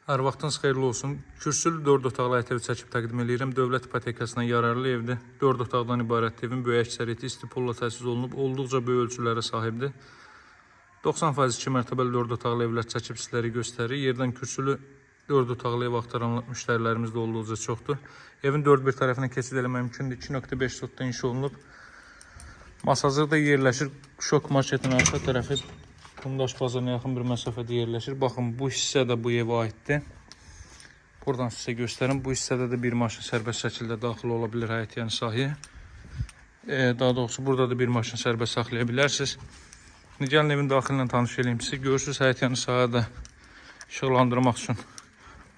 Hər vaxtınız xeyirli olsun. Kürsülü 4 otaqlı həyət evi çəkib təqdim edirəm. Dövlət ipotekasına yararlı evdir. 4 otaqdan ibarət evin böyük əksəriyyəti istipulla təchiz olunub, olduqca böyük ölçülərə sahibdir. 90% 2 mərtəbəli 4 otaqlı evlər çəkib sizləri göstərir. Yerdən kürsülü 4 otaqlı ev axtaran müştərilərimiz də olduqca çoxdur. Evin 4-1 tərəfinə keçid eləmək mümkündür. 2.5 sotda inşa olunub. Masazırda yerləşir. Şok marketin arxa tərəfi Qumdaş bazarına yaxın bir məsafədə yerləşir. Baxın, bu hissə də bu evə aiddir. Buradan sizə göstərim. Bu hissədə də bir maşın sərbəst şəkildə daxil ola bilər həyətyanı sahəyə. Daha doğrusu burada da bir maşın sərbəst saxlaya bilərsiniz. Şimdi gəlin evin daxilinə tanış edeyim sizi. Görürsünüz həyətyanı sahədə işıqlandırmaq üçün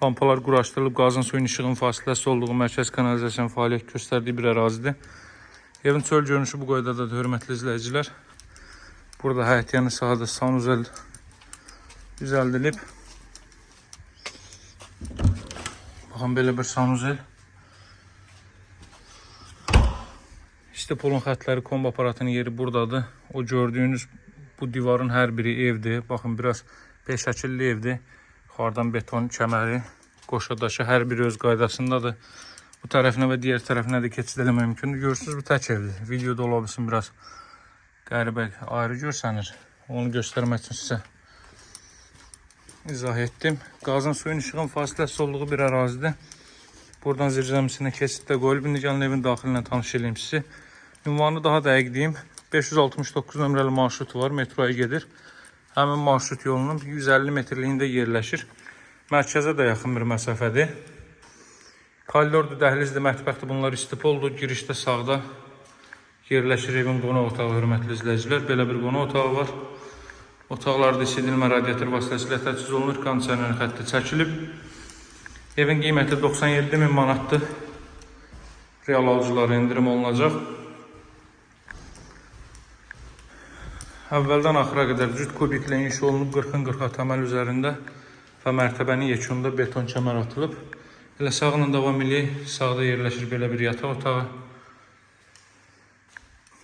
lampalar quraşdırılıb, qazın suyun işığın fasiləsi olduğu mərkəz kanalizasiyanın fəaliyyət göstərdiyi bir ərazidir. Evin çöl görünüşü bu qaydadadır, hörmətli izləyicilər. Burada həyətyanı sahədə sanuzel düzəldilib. Baxın, belə bir sanuzel. İstipolun xətləri, kombi aparatının yeri buradadır. O gördüyünüz bu divarın hər biri evdir. Baxın, biraz beşəkilli evdir. Yuxarıdan beton kəməri, qoşadaşı hər biri öz qaydasındadır. Bu tərəfinə və digər tərəfinə də keçid eləmək mümkündür. Görürsünüz, bu tək evdir. Videoda ola bilsin biraz qəribə ayrı görsənir. Onu göstərmək üçün sizə izah etdim. Qazın suyun işığın fasiləsi olduğu bir ərazidir. Buradan zirzəmisinə keçid də qoyulub. İndi gəlin evin daxilinə tanış edeyim sizi. Ünvanı daha dəqiq deyim. 569 nömrəli marşrut var, metroya gedir. Həmin marşrut yolunun 150 metrliyində yerləşir. Mərkəzə də yaxın bir məsafədir. Koridordur, dəhlizdir, mətbəxdir. Bunlar istipoldur. Girişdə sağda yerləşir evin qonaq otağı, hörmətli izləyicilər. Belə bir qonaq otağı var. Otaqlarda isidilmə radiator vasitəsilə təchiz olunur. Kondisioner xətti çəkilib. Evin qiyməti 97.000 manatdır. Real alıcılara indirim olunacaq. Əvvəldən axıra qədər cüt kubiklə inşa olunub 40-ın 40 təməl üzərində və mərtəbənin yekununda beton kəmər atılıb. Elə sağla davam eləyək. Sağda yerləşir belə bir yataq otağı.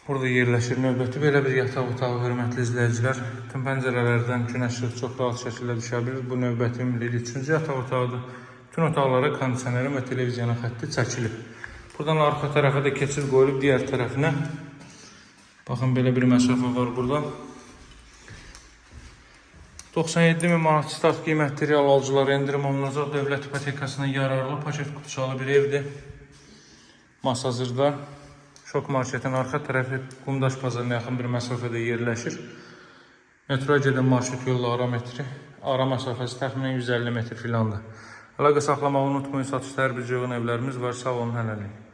Burada yerləşir növbəti belə bir yataq otağı, hörmətli izləyicilər. Bütün pəncərələrdən günəş işığı çox rahat şəkildə düşə bilir. Bu növbəti ümumilikdə 3-cü yataq otağıdır. Bütün otaqlara kondisionerin və televizyonun xətti çəkilib. Buradan arxa tərəfə də keçid qoyulub digər tərəfinə. Baxın, belə bir məsafə var burada. 97.000 manat start qiymətli real alıcılara endirim olunacaq. Dövlət ipotekasına yararlı paket qutuçalı bir evdir. Masazırda Şok marketin arxa tərəfi Qumdaş bazarına yaxın bir məsafədə yerləşir. Metroya gedən marşrut yolu ara məsafəsi təxminən 150 metr filandır. Əlaqə saxlamağı unutmayın, satışda hər bir cığın evlərimiz var. Sağ olun, hələlik.